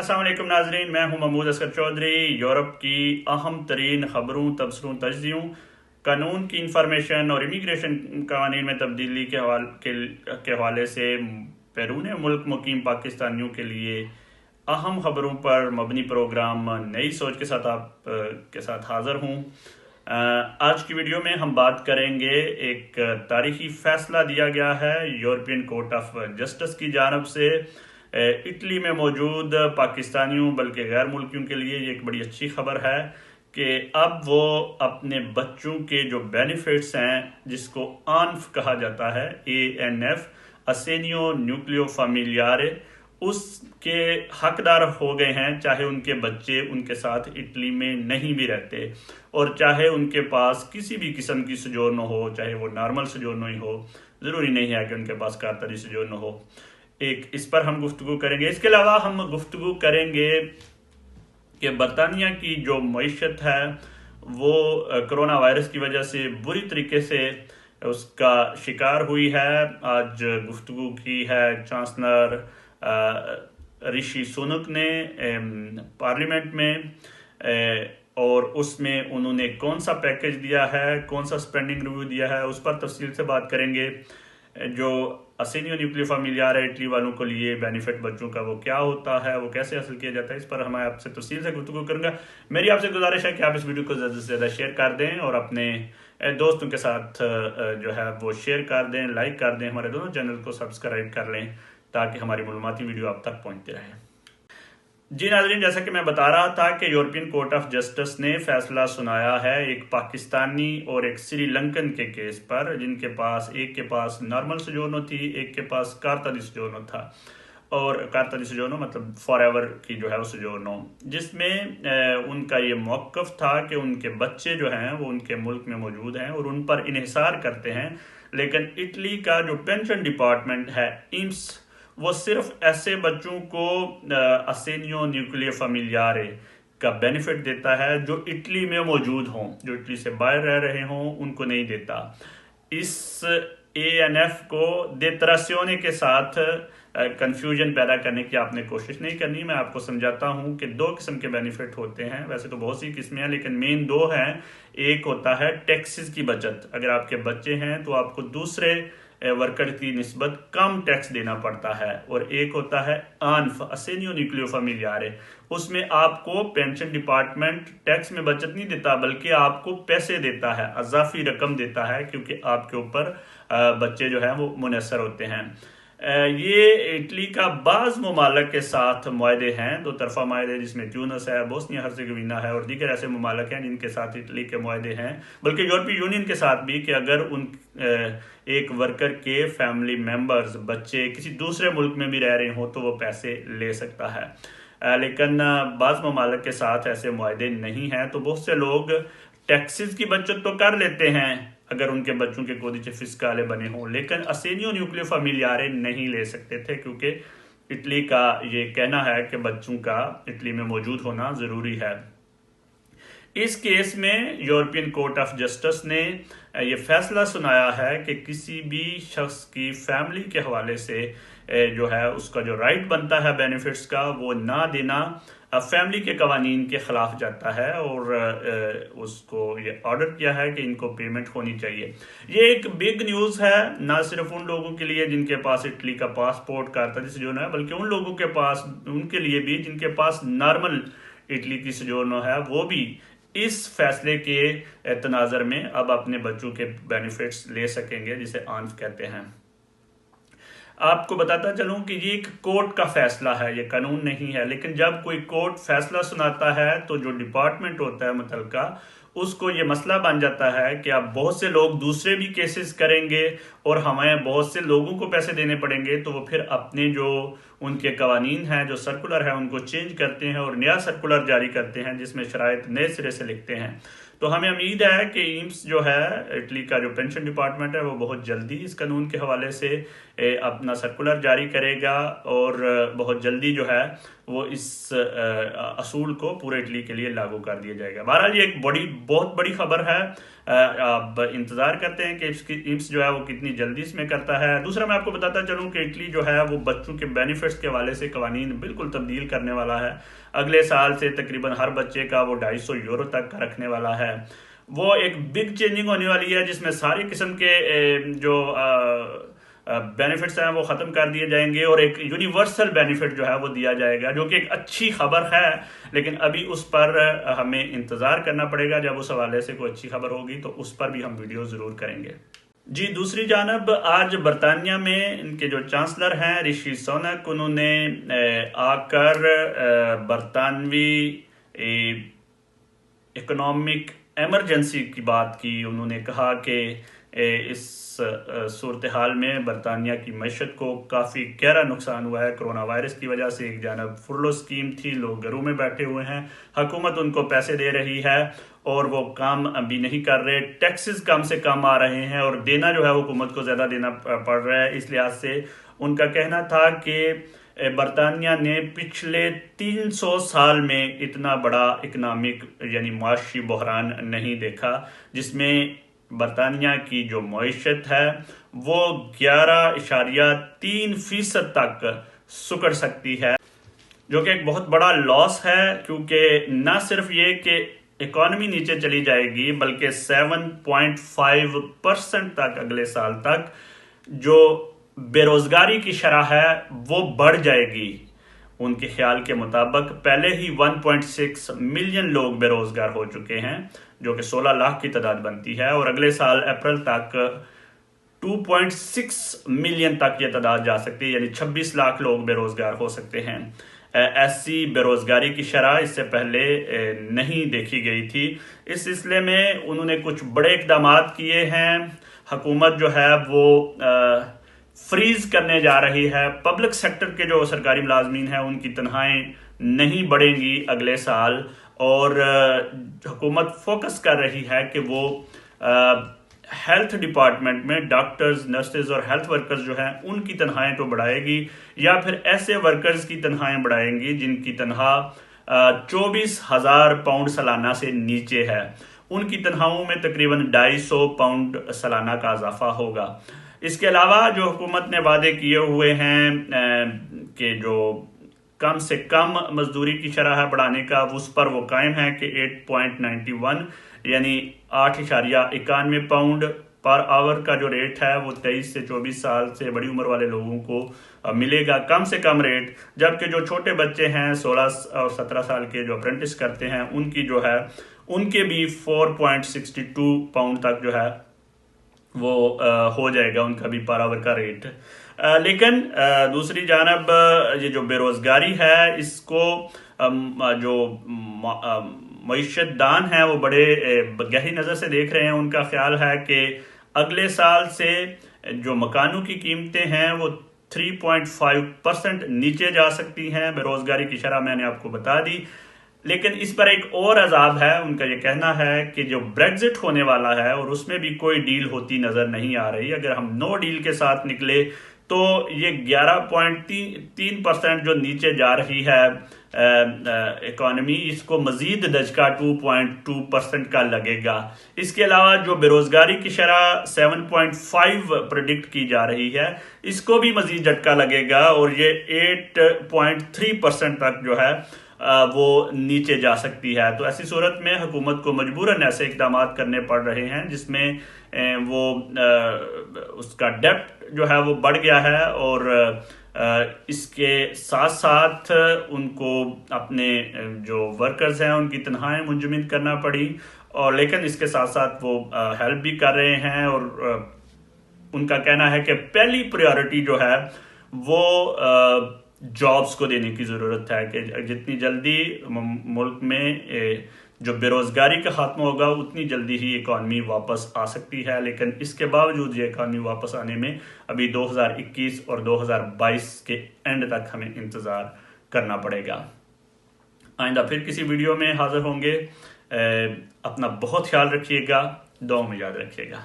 अस्सलाम वालेकुम नाजरीन, मैं हूं महमूद अस्कर चौधरी। यूरोप की अहम तरीन खबरों, तबसरों, तजज़ियों, कानून की इंफॉर्मेशन और इमिग्रेशन कानून में तब्दीली के हवाले से बैरून मुल्क मुकीम पाकिस्तानियों के लिए अहम खबरों पर मबनी प्रोग्राम नई सोच के साथ के साथ हाज़िर हूँ। आज की वीडियो में हम बात करेंगे, एक तारीखी फैसला दिया गया है यूरोपियन कोर्ट ऑफ जस्टिस की जानब से। इटली में मौजूद पाकिस्तानियों बल्कि गैर मुल्कियों के लिए ये एक बड़ी अच्छी खबर है कि अब वो अपने बच्चों के जो बेनिफिट्स हैं, जिसको ANF कहा जाता है, ANF, असेनियो न्यूक्लियो फैमिलियारे, उसके हकदार हो गए हैं, चाहे उनके बच्चे उनके साथ इटली में नहीं भी रहते और चाहे उनके पास किसी भी किस्म की सोजोर्नो हो, चाहे वो नॉर्मल सोजोर्नो ही हो, ज़रूरी नहीं है कि उनके पास कारतरी सोजोर्नो हो। एक इस पर हम गुफ्तगू करेंगे। इसके अलावा हम गुफ्तगू करेंगे कि बरतानिया की जो मईशत है वो कोरोना वायरस की वजह से बुरी तरीके से उसका शिकार हुई है। आज गुफ्तगू की है चांसलर ऋषि सुनक ने पार्लियामेंट में, और उसमें उन्होंने कौन सा पैकेज दिया है, कौन सा स्पेंडिंग रिव्यू दिया है, उस पर तफसील से बात करेंगे। जो असेनियो न्यूक्लियो फैमिलियारे इटली वालों के लिए बेनिफिट बच्चों का वो क्या होता है, वो कैसे हासिल किया जाता है, इस पर मैं आपसे तफसील से गुफ्तगू करूंगा। मेरी आपसे गुजारिश है कि आप इस वीडियो को ज़्यादा से ज़्यादा शेयर कर दें और अपने दोस्तों के साथ जो है वो शेयर कर दें, लाइक कर दें, हमारे दोनों चैनल को सब्सक्राइब कर लें ताकि हमारी मालूमाती वीडियो आप तक पहुँचती रहे। जी नाज़रीन, जैसा कि मैं बता रहा था कि यूरोपियन कोर्ट ऑफ जस्टिस ने फैसला सुनाया है एक पाकिस्तानी और एक श्रीलंकन के केस पर, जिनके पास एक के पास नॉर्मल सोजोर्नो थी, एक के पास कारतरी सोजोर्नो था। और कारतरी सोजोर्नो मतलब फॉर एवर की जो है वो सोजोर्नो, जिसमें उनका ये मौक़िफ़ था कि उनके बच्चे जो हैं वो उनके मुल्क में मौजूद हैं और उन पर इन्हिसार करते हैं। लेकिन इटली का जो पेंशन डिपार्टमेंट है, INPS, वो सिर्फ ऐसे बच्चों को असेनियो न्यूक्लियो फैमिलियारे का बेनिफिट देता है जो इटली में मौजूद हों, जो इटली से बाहर रह रहे हों, उनको नहीं देता। इस ANF को देतरासियोने के साथ कंफ्यूजन पैदा करने की आपने कोशिश नहीं करनी। मैं आपको समझाता हूं कि दो किस्म के बेनिफिट होते हैं। वैसे तो बहुत सी किस्में हैं लेकिन मेन दो हैं। एक होता है टैक्सेस की बचत, अगर आपके बच्चे हैं तो आपको दूसरे वर्कर की निस्बत कम टैक्स देना पड़ता है। और एक होता है ANF, असेनियो न्यूक्लियो फैमिलियारे, उसमें आपको पेंशन डिपार्टमेंट टैक्स में बचत नहीं देता बल्कि आपको पैसे देता है, अजाफी रकम देता है, क्योंकि आपके ऊपर बच्चे जो हैं वो मुनसर होते हैं। ये इटली का बाज़ ममालिक के साथ मुआहदे हैं, दो तरफा मुआहदे, जिसमें ट्यूनिस है, बोस्निया हर्ज़ेगोविना है और दीगर ऐसे ममालिक हैं जिनके साथ इटली के मुआहदे हैं, बल्कि यूरोपीय यूनियन के साथ भी, कि अगर उन एक वर्कर के फैमिली मेम्बर्स, बच्चे किसी दूसरे मुल्क में भी रह रहे हों तो वो पैसे ले सकता है। लेकिन बाज़ ममालिक के साथ ऐसे मुआहदे नहीं हैं, तो बहुत से लोग टैक्सेस की बचत तो कर लेते हैं अगर उनके बच्चों के कोदिचे फिस्काले बने हों, लेकिन असेनियो न्यूक्लियो फैमिलियारे नहीं ले सकते थे, क्योंकि इटली का ये कहना है कि बच्चों का इटली में मौजूद होना ज़रूरी है। इस केस में यूरोपियन कोर्ट ऑफ जस्टिस ने ये फैसला सुनाया है कि किसी भी शख्स की फैमिली के हवाले से जो है उसका जो राइट बनता है बेनिफिट्स का, वो ना देना फैमिली के कवानीन के ख़िलाफ़ जाता है, और उसको ये ऑर्डर किया है कि इनको पेमेंट होनी चाहिए। ये एक बिग न्यूज़ है, ना सिर्फ उन लोगों के लिए जिनके पास इटली का पासपोर्ट कारतरी सोजोर्नो है, बल्कि उन लोगों के पास, उनके लिए भी जिनके पास नॉर्मल इटली की सोजोर्नो है, वो भी इस फैसले के तनाज़र में अब अपने बच्चों के बेनिफिट्स ले सकेंगे, जिसे ANF कहते हैं। आपको बताता चलूं कि ये एक कोर्ट का फैसला है, ये कानून नहीं है, लेकिन जब कोई कोर्ट फैसला सुनाता है तो जो डिपार्टमेंट होता है मुतलका, उसको ये मसला बन जाता है कि अब बहुत से लोग दूसरे भी केसेस करेंगे और हमें बहुत से लोगों को पैसे देने पड़ेंगे, तो वो फिर अपने जो उनके कवानीन हैं, जो सर्कुलर है, उनको चेंज करते हैं और नया सर्कुलर जारी करते हैं जिसमें शराइत नए सिरे से लिखते हैं। तो हमें उम्मीद है कि INPS जो है, इटली का जो पेंशन डिपार्टमेंट है, वो बहुत जल्दी इस कानून के हवाले से अपना सर्कुलर जारी करेगा और बहुत जल्दी जो है وہ اس اصول کو پورے اٹلی کے لیے لاگو کر دیا جائے گا۔ بہرحال یہ ایک بہت بڑی خبر ہے، اب انتظار کرتے ہیں کہ ایمس جو ہے وہ کتنی جلدی اس میں کرتا ہے۔ دوسرا میں آپ کو بتاتا چلوں کہ اٹلی جو ہے وہ بچوں کے بینیفٹس کے حوالے سے قوانین بالکل تبدیل کرنے والا ہے۔ اگلے سال سے تقریباً ہر بچے کا وہ 250 یورو تک کا رکھنے والا ہے۔ وہ ایک بگ چینجنگ ہونے والی ہے جس میں ساری قسم کے جو بینیفٹس ہیں وہ ختم کر دیے جائیں گے، اور ایک یونیورسل بینیفٹ جو ہے وہ دیا جائے گا، جو کہ ایک اچھی خبر ہے، لیکن ابھی اس پر ہمیں انتظار کرنا پڑے گا۔ جب اس حوالے سے کوئی اچھی خبر ہوگی تو اس پر بھی ہم ویڈیو ضرور کریں گے۔ جی، دوسری جانب آج برطانیہ میں ان کے جو چانسلر ہیں رشی سونک، انہوں نے آ کر برطانوی اکنامک ایمرجنسی کی بات کی۔ انہوں نے کہا کہ اس صورتحال میں برطانیہ کی معیشت کو کافی گہرا نقصان ہوا ہے کرونا وائرس کی وجہ سے۔ ایک جانب فرلو اسکیم تھی، لوگ گھروں میں بیٹھے ہوئے ہیں، حکومت ان کو پیسے دے رہی ہے اور وہ کام ابھی نہیں کر رہے، ٹیکسز کم سے کم آ رہے ہیں اور دینا جو ہے حکومت کو زیادہ دینا پڑ رہا ہے۔ اس لحاظ سے ان کا کہنا تھا کہ برطانیہ نے پچھلے 300 سال میں اتنا بڑا اکنامک یعنی معاشی بحران نہیں دیکھا، جس میں برطانیہ کی جو معیشت ہے وہ 11.3% تک سکڑ سکتی ہے، جو کہ ایک بہت بڑا لاس ہے، کیونکہ نہ صرف یہ کہ اکانومی نیچے چلی جائے گی بلکہ 7.5% تک اگلے سال تک جو بے روزگاری کی شرح ہے وہ بڑھ جائے گی۔ ان کے خیال کے مطابق پہلے ہی 1.6 ملین لوگ بے روزگار ہو چکے ہیں، جو کہ 16 لاکھ کی تعداد بنتی ہے، اور اگلے سال اپریل تک 2.6 ملین تک یہ تعداد جا سکتی ہے، یعنی 26 لاکھ لوگ بے روزگار ہو سکتے ہیں۔ ایسی بے روزگاری کی شرح اس سے پہلے نہیں دیکھی گئی تھی۔ اس سلسلے میں انہوں نے کچھ بڑے اقدامات کیے ہیں۔ حکومت جو ہے وہ فریز کرنے جا رہی ہے، پبلک سیکٹر کے جو سرکاری ملازمین ہیں ان کی تنخواہیں نہیں بڑھیں گی اگلے سال، اور حکومت فوکس کر رہی ہے کہ وہ ہیلتھ ڈپارٹمنٹ میں ڈاکٹرز، نرسز اور ہیلتھ ورکرز جو ہیں ان کی تنخواہیں تو بڑھائے گی، یا پھر ایسے ورکرز کی تنخواہیں بڑھائیں گی جن کی تنخواہ 24,000 پاؤنڈ سالانہ سے نیچے ہے۔ ان کی تنخواہوں میں تقریباً 250 پاؤنڈ سالانہ کا اضافہ ہوگا۔ اس کے علاوہ جو حکومت نے وعدے کیے ہوئے ہیں کہ جو کم سے کم مزدوری کی شرح ہے بڑھانے کا، اس پر وہ قائم ہے کہ 8.91 یعنی 8.91 پاؤنڈ پر آور کا جو ریٹ ہے وہ 23 سے 24 سال سے بڑی عمر والے لوگوں کو ملے گا کم سے کم ریٹ، جبکہ جو چھوٹے بچے ہیں 16 اور 17 سال کے جو اپرینٹس کرتے ہیں ان کی جو ہے ان کے بھی 4.62 پاؤنڈ تک جو ہے وہ ہو جائے گا ان کا بھی پر آور کا ریٹ۔ لیکن دوسری جانب یہ جو بے روزگاری ہے اس کو جو معیشت دان ہیں وہ بڑے گہری نظر سے دیکھ رہے ہیں۔ ان کا خیال ہے کہ اگلے سال سے جو مکانوں کی قیمتیں ہیں وہ 3.5% نیچے جا سکتی ہیں۔ بے روزگاری کی شرح میں نے آپ کو بتا دی، لیکن اس پر ایک اور عذاب ہے۔ ان کا یہ کہنا ہے کہ جو بریگزٹ ہونے والا ہے اور اس میں بھی کوئی ڈیل ہوتی نظر نہیں آ رہی، اگر ہم نو ڈیل کے ساتھ نکلے تو یہ 11.3% جو نیچے جا رہی ہے اکانومی، اس کو مزید دھچکا 2.2% کا لگے گا۔ اس کے علاوہ جو بے روزگاری کی شرح 7.5 پریڈکٹ کی جا رہی ہے، اس کو بھی مزید جھٹکا لگے گا اور یہ 8.3% تک جو ہے وہ نیچے جا سکتی ہے۔ تو ایسی صورت میں حکومت کو مجبوراً ایسے اقدامات کرنے پڑ رہے ہیں جس میں وہ اس کا ڈیپٹ جو ہے وہ بڑھ گیا ہے، اور اس کے ساتھ ساتھ ان کو اپنے جو ورکرز ہیں ان کی تنخواہیں منجمد کرنا پڑی، اور لیکن اس کے ساتھ ساتھ وہ ہیلپ بھی کر رہے ہیں، اور ان کا کہنا ہے کہ پہلی پریورٹی جو ہے وہ جابز کو دینے کی ضرورت ہے، کہ جتنی جلدی ملک میں جو بے روزگاری کا خاتمہ ہوگا اتنی جلدی ہی اکانومی واپس آ سکتی ہے۔ لیکن اس کے باوجود یہ اکانومی واپس آنے میں ابھی 2021 اور 2022 کے اینڈ تک ہمیں انتظار کرنا پڑے گا۔ آئندہ پھر کسی ویڈیو میں حاضر ہوں گے۔ اپنا بہت خیال رکھیے گا، دعاؤں میں یاد رکھیے گا۔